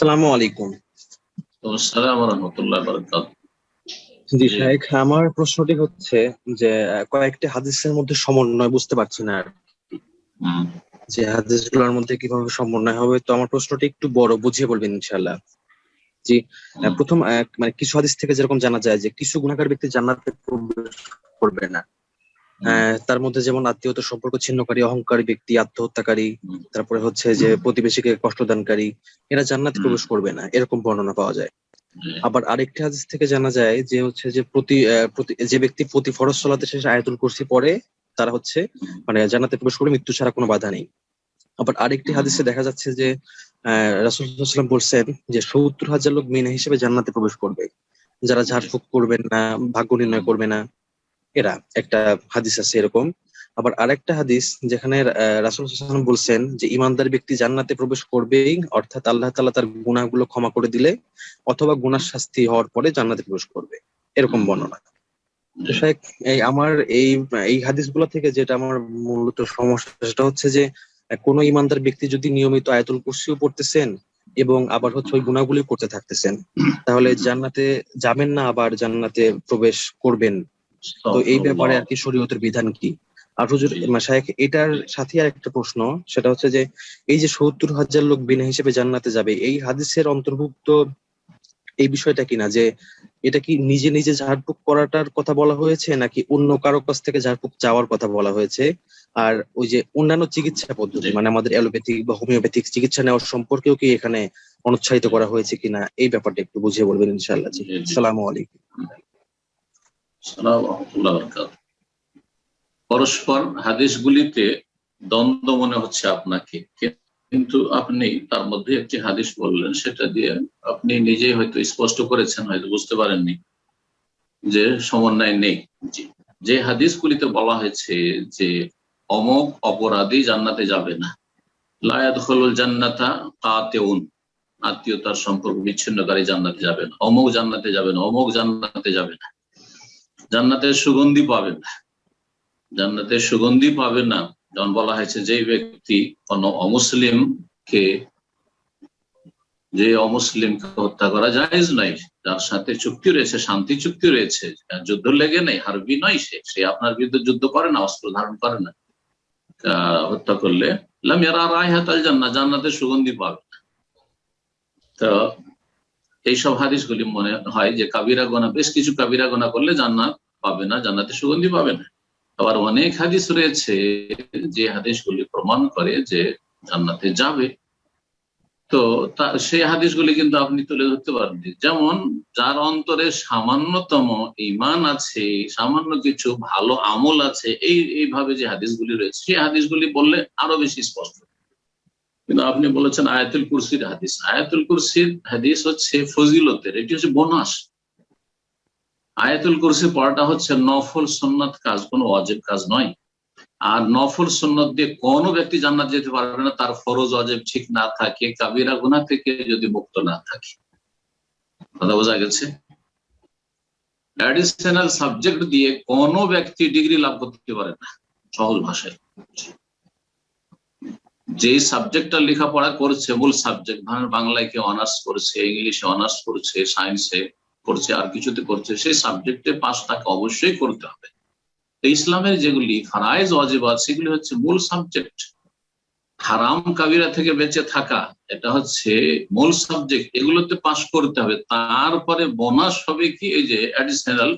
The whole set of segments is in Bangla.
আসসালামু আলাইকুম। আসসালামু ওয়া রাহমাতুল্লাহি ওয়া বারাকাতুহু। জি জি। শাইখ, আমার প্রশ্নটি হচ্ছে যে কয়েকটি হাদিসের মধ্যে সমন্বয় বুঝতে পারছি না আর কি। হুম, যে হাদিসগুলোর মধ্যে কিভাবে সমন্বয় হবে, তো আমার প্রশ্নটি একটু বড়, বুঝিয়ে বলবেন ইনশাআল্লাহ। জি। হুম, প্রথম মানে কিছু হাদিস থেকে যেরকম জানা যায় যে কিছু গুনাহগার ব্যক্তি জান্নাতে প্রবেশ করবে না। হুম, তার মধ্যে যেমন আত্মীয়তা সম্পর্ক ছিন্নকারী, অহংকারী ব্যক্তি, আত্মহত্যাকারী, হুম, তারপরে হচ্ছে যে প্রতিবেশীকে কষ্টদানকারী, এরা জান্নাতে হুম, প্রবেশ করবে না, এরকম বর্ণনা পাওয়া যায়। জি, আবার আরেকটি হাদিস থেকে জানা যায় যে হচ্ছে যে যে ব্যক্তি প্রতি ফরজ সালাতে শেষে আয়াতুল কুরসি পড়ে তারা হচ্ছে হুম, মানে জান্নাতে প্রবেশ করবে, মৃত্যু ছাড়া কোনো বাধা নেই। আবার আরেকটি হুম, হাদিসে দেখা যাচ্ছে যে রাসূল সাল্লাল্লাহু আলাইহি ওয়াসাল্লাম বলছেন যে ৭০,০০০ লোক মিনা হিসেবে জান্নাতে প্রবেশ করবে, যারা জি, ঝাড়ফুঁক করবেন না, ভাগ্য হুম, নির্ণয় করবে না, এরা একটা হাদিস আছে এরকম। আবার আরেকটা হাদিস যেখানে রাসূল সাল্লাল্লাহু আলাইহি ওয়াসাল্লাম বলছেন যে ইমানদার ব্যক্তি জান্নাতে প্রবেশ করবেই, অর্থাৎ আল্লাহ তাআলা তার গুনাহগুলো ক্ষমা করে দিলে অথবা গুনার শাস্তি হওয়ার পরে জান্নাতে প্রবেশ করবে, এরকম হুম, বর্ণনা। তো জি, শাইখ, এই আমার এই এই হাদিসগুলো থেকে যেটা আমার মূলত সমস্যা সেটা হচ্ছে যে কোনো ইমানদার ব্যক্তি যদি নিয়মিত আয়াতুল কুরসিও পড়তেছেন এবং আবার হচ্ছে ওই গুনাহগুলি করতে থাকতেছেন, তাহলে জান্নাতে যাবেন না, আবার জান্নাতে প্রবেশ করবেন। তো এই ব্যাপারে আস্তাগফিরুল্লাহ। আর কি শরীয়তের বিধান কি? আর হুজুর জি, শাইখ, এটার সাথে আর একটা প্রশ্ন, সেটা হচ্ছে যে এই যে ৭০,০০০ লোক বিনা হিসেবে জান্নাতে যাবে, এই হাদিসের অন্তর্ভুক্ত এই বিষয়টা কিনা যে এটা কি নিজে নিজে ঝাড়ফুঁক করাটার কথা বলা হয়েছে নাকি অন্য কারো কাছ থেকে ঝাড়ফুঁক চাওয়ার কথা বলা হয়েছে? আর ওই যে অন্যান্য চিকিৎসা জি, পদ্ধতি মানে আমাদের অ্যালোপ্যাথিক বা হোমিওপ্যাথিক চিকিৎসা নেওয়ার সম্পর্কেও কি এখানে অনুৎসাহিত করা হয়েছে কিনা, এই ব্যাপারটা একটু বুঝিয়ে বলবেন ইনশাআল্লাহ। জি, জি, জি, জি। আসসালামু আলাইকুম। আসসালামু ওয়া রাহমাতুল্লাহি ওয়া বারাকাতুহু। পরস্পর হাদিসগুলিতে দ্বন্দ্ব মনে হচ্ছে আপনাকে, কিন্তু আপনি তার মধ্যে একটি হাদিস বললেন, সেটা দিয়ে আপনি নিজেই হয়তো স্পষ্ট করেছেন, হয়তো বুঝতে পারেননি যে সমন্বয় নেই। জি। যে হাদিসগুলিতে বলা হয়েছে যে অমক অপরাধী জান্নাতে যাবে না, লা ইয়াদখুলুল জান্নাতা কাতিউন, আত্মীয়তার সম্পর্ক বিচ্ছিন্নকারী জান্নাতে যাবে না, অমুক জান্নাতে যাবে না, অমুক জান্নাতে যাবে না, জান্নাতের সুগন্ধি পাবে না, জান্নাতের সুগন্ধি পাবে না। যেমন বলা হয়েছে যে ব্যক্তি কোন অমুসলিমকে, যে অমুসলিমকে হত্যা করা জায়েজ নাই, যার সাথে চুক্তি রয়েছে, শান্তি চুক্তি রয়েছে, যুদ্ধ লেগে নেই, হারবি নয়, সে আপনার বিরুদ্ধে যুদ্ধ করে না, অস্ত্র ধারণ করে না, হত্যা করলে লাম ইয়ারা রায়হাতাল জান্নাহ, জান্নাতের সুগন্ধি পাবে। তো এইসব হাদিসগুলি মনে হয় যে কাবিরা গোনা, বেশ কিছু কাবিরা গোনা করলে জান্নাত পাবে না, জান্নাতে সুগন্ধি পাবে না। আবার অনেক হাদিস রয়েছে যে হাদিসগুলি প্রমাণ করে যে জান্নাতে যাবে। তো সেই হাদিসগুলি কিন্তু আপনি তুলে ধরতে পারেন, যেমন যার অন্তরে সামান্যতম ঈমান আছে, সামান্য কিছু ভালো আমল আছে, এইভাবে যে হাদিসগুলি রয়েছে সেই হাদিসগুলি বললে আরো বেশি স্পষ্ট। কিন্তু আপনি বলেছেন আয়াতুল কুরসির হাদিস। আয়াতুল কুরসির হাদিস হচ্ছে ফজিলতের, এটি হচ্ছে বোনাস। আয়াতুল কুরসি পড়াটা হচ্ছে নফল সুন্নাত কাজ, কোনো ওয়াজিব কাজ নয়। আর নফল সুন্নত দিয়ে কোনো ব্যক্তি জান্নাত যেতে পারবে না, তার ফরজ ওয়াজিব ঠিক না থাকে, কাবিরা গুনাহ থেকে যদি মুক্ত না থাকে। কথা বোঝা গেছে? অ্যাডিশনাল সাবজেক্ট দিয়ে কোনো ব্যক্তি ডিগ্রি লাভ করতে পারে না, সহজ ভাষায়। যে সাবজেক্টটা লেখাপড়া করছে, মূল সাবজেক্ট, ধরেন বাংলায় কেউ অনার্স করছে, ইংলিশে অনার্স করছে, সায়েন্সে করছে, আর কিছুতে করছে, সেই সাবজেক্টে পাস তাকে অবশ্যই করতে হবে। ইসলামের যেগুলি ফারায়েজ ওয়াজিবাত, সেগুলি হচ্ছে মূল সাবজেক্ট। হারাম কাবিরা থেকে বেঁচে থাকা, এটা হচ্ছে মূল সাবজেক্ট, এগুলোতে পাস করতে হবে। তারপরে বোনাস হবে কি, এই যে অ্যাডিশনাল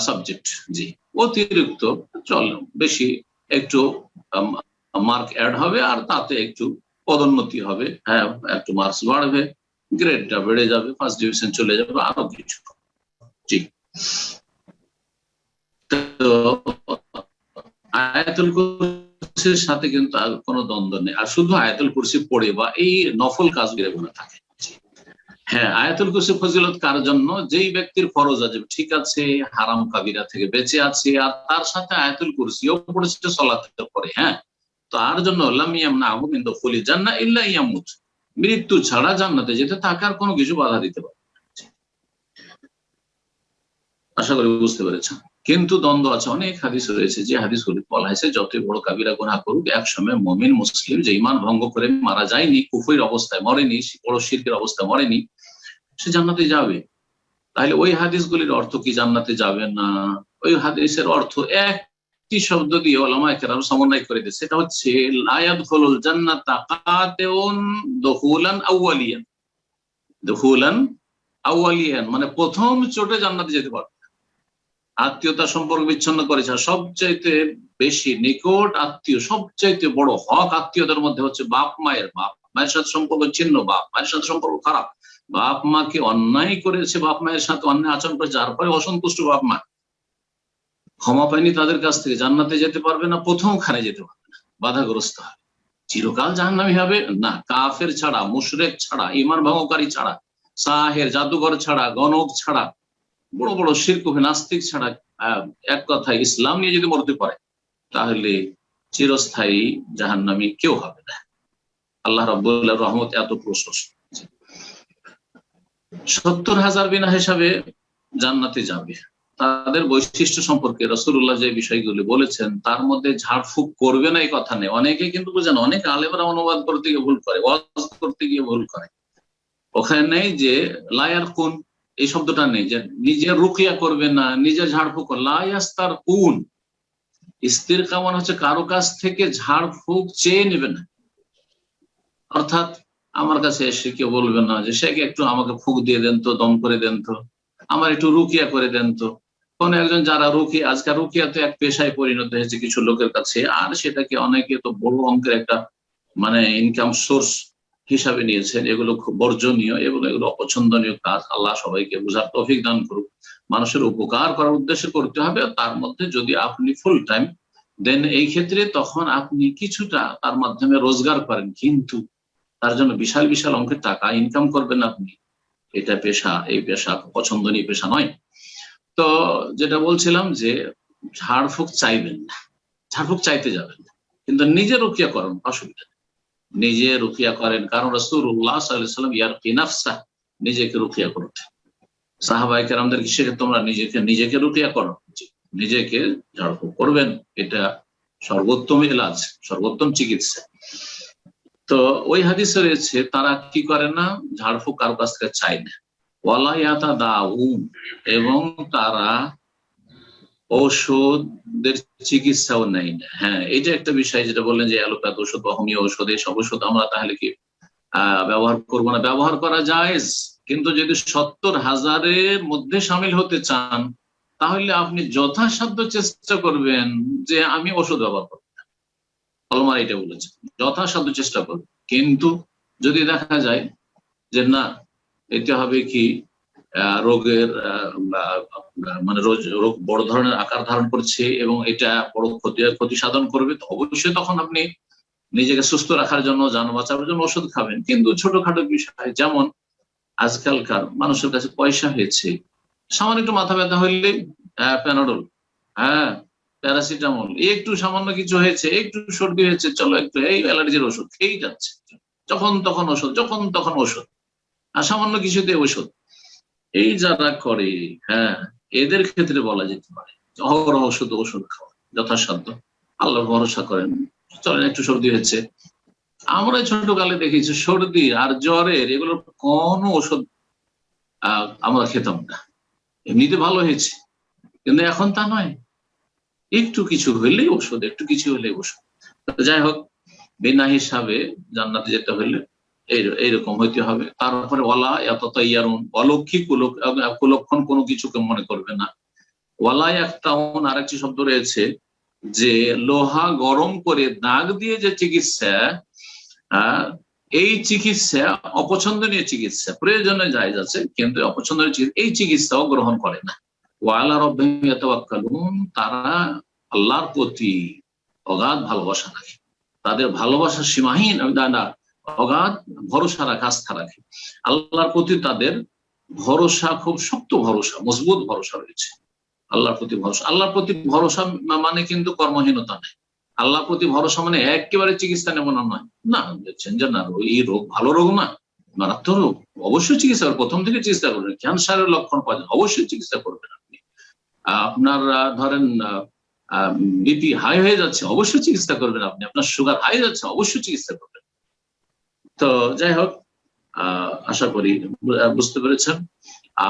সাবজেক্ট। জি, অতিরিক্ত চল বেশি একটু মার্ক অ্যাড হবে, আর তাতে একটু পদোন্নতি হবে, হ্যাঁ, একটু মার্কস বাড়বে, গ্রেডটা বেড়ে যাবে, ফার্স্ট ডিভিশন চলে যাবে, আরো কিছু। জি। তো আয়াতুল কুরসির সাথে কিন্তু আর কোনো দ্বন্দ্ব নেই। আর শুধু আয়াতুল কুরসি পড়ে বা এই নফল কাজগুলো মনে থাকে। হ্যাঁ, আয়াতুল কুরসি ফজিলত কার জন্য? যেই ব্যক্তির ফরজ ওয়াজিব ঠিক আছে, হারাম কাবিরা থেকে বেঁচে আছে, আর তার সাথে আয়াতুল কুরসিও পড়েছে সালাতের পরে, হ্যাঁ, তার জন্য লাম ইয়ামনাহু মিন দুখুলিল জান্নাহ ইল্লা ইয়ামুত, মৃত্যু ছাড়া জান্নাতে যেতে তাকে আর কোনো কিছু বাধা দিতে পারে। আশা করি বুঝতে পেরেছেন। কিন্তু দ্বন্দ্ব আছে, অনেক হাদিস রয়েছে যে হাদিসগুলি বলা হয়েছে যতই বড় কাবিরা গুনাহ করুক একসময় মুমিন মুসলিম যে ঈমান ভঙ্গ করে মারা যায়নি, কুফরির অবস্থায় মরেনি, বড় শিরকের অবস্থায় মরেনি, সে জান্নাতে যাবে। তাহলে ওই হাদিসগুলির অর্থ কি জান্নাতে যাবে না? ওই হাদিসের অর্থ একটি শব্দ দিয়ে ওলামায়ে কেরাম সমন্বয় করে দিয়েছে, সেটা হচ্ছে লা ইয়াদখুলুল জান্নাতা কাতিউন দুখুলান আউয়ালিয়ান। দুখুলান আউয়ালিয়ান মানে প্রথম চোটে জান্নাতে যেতে পারবে। আত্মীয়তা সম্পর্ক বিচ্ছিন্ন করেছে, সবচাইতে বেশি নিকট আত্মীয়, সবচাইতে বড় হক আত্মীয়তার মধ্যে হচ্ছে বাপ মায়ের। বাপ মায়ের সাথে সম্পর্ক ছিন্ন, বাপ মায়ের সাথে সম্পর্ক খারাপ, বাপ মাকে অন্যায় করেছে, বাপ মায়ের সাথে অন্যায় আচরণ করেছে, যার পরে অসন্তুষ্ট বাপ মা, ক্ষমা পায়নি তাদের কাছ থেকে, জান্নাতে যেতে পারবে না, প্রথম খানে যেতে পারবে না, বাধাগ্রস্ত হবে, চিরকাল জাহান্নামী হবে না। কাফের ছাড়া, মুশরিক ছাড়া, ঈমান ভঙ্গকারী ছাড়া, সাহের জাদুঘর ছাড়া, গণক ছাড়া, বড় বড় শিরক নাস্তিক ছাড়া, এক কথায় ইসলাম নিয়ে যদি মরতে পারে তাহলে চিরস্থায়ী জাহান্নামী কেউ হবে না। আল্লাহ রাব্বুল রহমত এত প্রশস্ত। 70,000 বিনা হিসাবে জান্নাতে যাবে। তাদের বৈশিষ্ট্য সম্পর্কে রাসূলুল্লাহ যে বিষয়গুলি বলেছেন তার মধ্যে ঝাড়ফুঁক করবে না এই কথা নেই। অনেকে কিন্তু বুঝেন, অনেক আলেমরা অনুবাদ করতে গিয়ে ভুল করে, ওয়াজ করতে গিয়ে ভুল করে। ওখানে নেই যে লায়ার কুন, এই শব্দটা নেই যে নিজের রুকিয়া করবে না, নিজের ঝাড়ফুঁক। লায়াস্তার কুন, স্ত্রীর কামনা হচ্ছে কারো কাছ থেকে ঝাড়ফুঁক চেয়ে নেবে না। অর্থাৎ আমার কাছে এসে কেউ বলবে না যে শেখ একটু আমাকে ফুঁক দিয়ে দেন তো, দম করে দেন তো, আমার একটু রুকিয়া করে দেন তো। কোন একজন যারা রুকিয়া, আজকাল রুকিয়া তো এক পেশায় পরিণত হয়েছে কিছু লোকের কাছে, আর সেটাকে অনেকে তো বড় অঙ্কের একটা মানে ইনকাম সোর্স হিসাবে নিয়েছেন। এগুলো খুব বর্জনীয়, এগুলো অপছন্দনীয় কাজ। আল্লাহ সবাইকে বুঝার তৌফিক দান করুক। মানুষের উপকার করার উদ্দেশ্যে করতে হবে, তার মধ্যে যদি আপনি ফুল টাইম দেন এই ক্ষেত্রে তখন আপনি কিছুটা তার মাধ্যমে রোজগার করেন, কিন্তু তার জন্য বিশাল বিশাল অঙ্কের টাকা ইনকাম করবেন আপনি, এটা পেশা, এই পেশা পছন্দনীয় পেশা নয়। তো যেটা বলছিলাম যে ঝাড়ফুঁক চাইবেন না, ঝাড়ফুঁক চাইতে যাবেন না, কিন্তু নিজে রুকিয়া করেন, অসুবিধা নেই, নিজে রুকিয়া করেন। কারণ রাসূলুল্লাহ সাল্লাল্লাহু আলাইহি ওয়াসাল্লাম ইয়ারকি নাফসা, নিজেকে রুকিয়া করতেন। সাহাবায়ে কেরামদেরকে শিখে তোমরা নিজেকে রুকিয়া করো, নিজেকে ঝাড়ফুঁক করবেন, এটা সর্বোত্তম ইলাজ, সর্বোত্তম চিকিৎসা। তো ওই হাদিসে রয়েছে তারা কি করে না, ঝাড়ফুঁক কারো কাছ থেকে চায় না। ওয়ালা ইয়াতাদাউন, এবং তারা ঔষধের চিকিৎসাও নেয় না। হ্যাঁ, এটা একটা বিষয় যেটা বললেন যে অ্যালোপ্যাথ ওষুধ বা হোমিও ওষুধ, এইসব ওষুধ আমরা তাহলে কি ব্যবহার করবো না? ব্যবহার করা জায়েজ, কিন্তু যদি 70,000-এর মধ্যে সামিল হতে চান তাহলে আপনি যথাসাধ্য চেষ্টা করবেন যে আমি ওষুধ ব্যবহার করবো না। কলমার এটা বলেছে, যথাসাধ্য চেষ্টা করবেন। কিন্তু যদি দেখা যায় যে না, এতে হবে কি রোগের মানে রোগ বড় ধরনের আকার ধারণ করছে এবং এটা বড় ক্ষতি সাধন করবে, তো অবশ্যই তখন আপনি নিজেকে সুস্থ রাখার জন্য, যান বাঁচানোর জন্য ওষুধ খাবেন। কিন্তু ছোটখাটো বিষয়, যেমন আজকালকার মানুষের কাছে পয়সা হয়েছে, সামান্য একটু মাথা ব্যথা হইলে প্যানাডল, হ্যাঁ প্যারাসিটামল, একটু সামান্য কিছু হয়েছে, একটু সর্দি হয়েছে, চলো একটু এই অ্যালার্জির ওষুধ খেয়েই যাচ্ছে, যখন তখন ওষুধ, যখন তখন ওষুধ, আর সামান্য কিছুতে ওষুধ। এই যারা করে, হ্যাঁ, এদের ক্ষেত্রে বলা যেতে পারে অহরহ শুধু ওষুধ খাওয়া, যথাসাধ্য আল্লাহ ভরসা করেন। চলেন একটু সর্দি হয়েছে, আমরা ছোটকালে দেখেছি সর্দি আর জ্বরের এগুলোর কোনো ওষুধ আমরা খেতাম না, এমনিতে ভালো হয়েছে। কিন্তু এখন তা নয়, একটু কিছু হইলেই ওষুধ, একটু কিছু হইলেই ওষুধ। যাই হোক, বিনা হিসাবে জান্নাতে যেতে হইলে এইরকম হইতে হবে। তারপরে ওয়ালা এত ইয়ারুন, অলৌকিক কুলক্ষণ কোনো কিছুকে মনে করবে না। ওয়ালা ইয়াক্তাউন, আরেকটি শব্দ রয়েছে যে লোহা গরম করে দাগ দিয়ে যে চিকিৎসা, এই চিকিৎসা অপছন্দনীয় চিকিৎসা, প্রয়োজনে জায়েজ আছে, কিন্তু অপছন্দনীয় চিকিৎসা, এই চিকিৎসাও গ্রহণ করে না। ওয়ালা রাব্বিহিম ইয়াতাওয়াক্কালুন, তারা আল্লাহর প্রতি অগাধ ভালোবাসা রাখে, তাদের ভালোবাসা সীমাহীন, অগাধ ভরসা রাখে, আস্থা রাখে আল্লাহর প্রতি। তাদের ভরসা খুব শক্ত ভরসা, মজবুত ভরসা রয়েছে আল্লাহর প্রতি ভরসা। আল্লাহর প্রতি ভরসা মানে কিন্তু কর্মহীনতা নেই। আল্লাহর প্রতি ভরসা মানে একেবারে চিকিৎসা নেব না নয়, না, দেখছেন যে না এই রোগ ভালো রোগ না, মারাত্মক রোগ, অবশ্যই চিকিৎসা, প্রথম থেকে চিকিৎসা করবেন। ক্যান্সারের লক্ষণ পাওয়া যায়, অবশ্যই চিকিৎসা করবেন আপনি। আপনার ধরেন বিপি হাই হয়ে যাচ্ছে, অবশ্যই চিকিৎসা করবেন আপনি। আপনার সুগার হাই যাচ্ছে, অবশ্যই চিকিৎসা করবেন। তো যাই হোক, আশা করি বুঝতে পেরেছেন।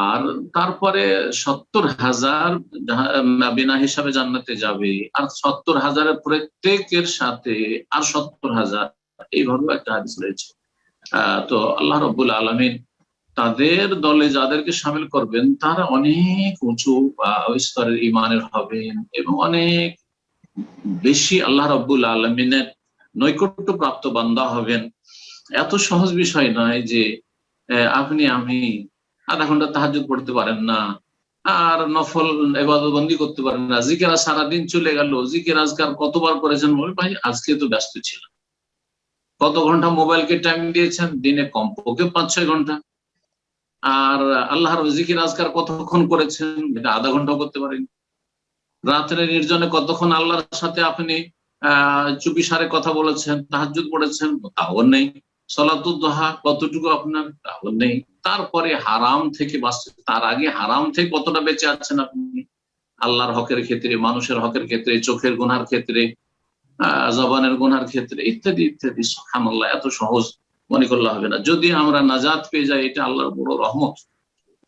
আর তারপরে 70,000 বিনা হিসাবে জান্নাতে যাবে, আর 70,000 প্রত্যেকের সাথে আর 70,000, এইভাবে একটা হাদিস রয়েছে। তো আল্লাহ রাব্বুল আলামিন তাদের দলে যাদেরকে শামিল করবেন তারা অনেক উঁচু স্তরের ইমানের হবেন এবং অনেক বেশি আল্লাহ রাব্বুল আলামিনের নৈকট্য প্রাপ্ত বান্দা হবেন। এত সহজ বিষয় নয় যে আপনি আমি আধা ঘন্টা তাহাজ্জুদ পড়তে পারেন না, আর নফল ইবাদত বন্দি করতে পারেন না, জিকির সারাদিন চলে গেল, জিকির আজকার কতবার করেছেন? বলে ভাই আজকে তো ব্যস্ত ছিল। কত ঘন্টা মোবাইলকে টাইম দিয়েছেন? দিনে কমপক্ষে 5-6 ঘন্টা। আর আল্লাহর জিকির আজকার কতক্ষণ করেছেন? এটা আধা ঘন্টাও করতে পারেন। রাত্রে নির্জনে কতক্ষণ আল্লাহর সাথে আপনি চুপিসারে কথা বলেছেন, তাহাজ্জুদ পড়েছেন? তাও নেই। সালাতুদ দুহা কতটুকু আপনার? তাও নেই। তারপরে হারাম থেকে বাঁচছেন, তার আগে হারাম থেকে কতটা বেঁচে আছেন আপনি? আল্লাহর হকের ক্ষেত্রে, মানুষের হকের ক্ষেত্রে, চোখের গুনার ক্ষেত্রে, জবানের গুনার ক্ষেত্রে, ইত্যাদি ইত্যাদি। সুবহানাল্লাহ, এত সহজ মনে করলে হবে না। যদি আমরা নাজাত পেয়ে যাই, এটা আল্লাহর বড় রহমত।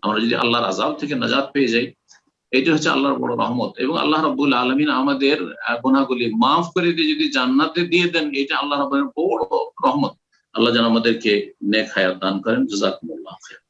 আমরা যদি আল্লাহর আযাব থেকে নাজাত পেয়ে যাই, এটা হচ্ছে আল্লাহর বড় রহমত। এবং আল্লাহ রাব্বুল আলামিন আমাদের গুনাহগুলি মাফ করে দিয়ে যদি জান্নাতে দিয়ে দেন, এটা আল্লাহ রাব্বুল বড় রহমত। আল্লাহ যেন আমাদেরকে নেক হায়াত দান করেন। জাযাকুমুল্লাহ খায়র।